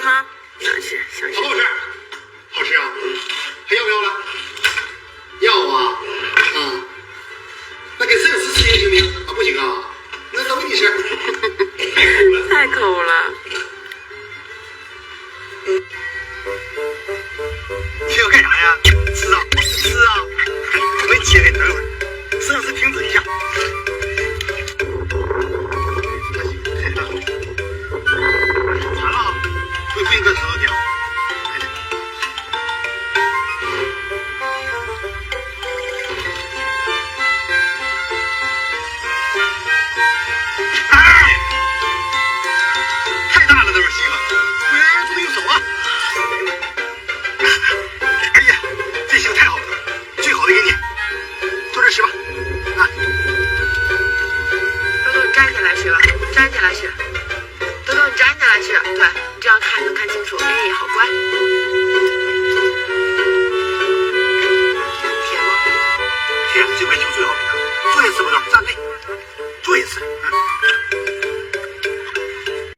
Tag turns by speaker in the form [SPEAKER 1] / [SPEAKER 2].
[SPEAKER 1] 吗？想吃，想吃。
[SPEAKER 2] 好不好吃？好吃啊！还要不要了？要啊！啊，那给摄影师吃也行不行？啊，不行啊，那都给你吃。太抠了，
[SPEAKER 1] 太抠了。
[SPEAKER 2] 这要干啥呀？吃啊，吃啊！我给你切开，等会儿。摄影师停止一下。馋了啊！不应该石头点。太大了，这份西瓜，不然不能用手啊！哎呀，这西瓜太好了，最好的给你，坐这吃吧。啊，
[SPEAKER 1] 豆豆，你站起来吃吧，站起来吃。豆豆，你站起来吃，对，你这样看能看清楚。哎，好乖。
[SPEAKER 2] 甜不？甜，这块就最好给他。坐下吃不豆，站对，坐下吃。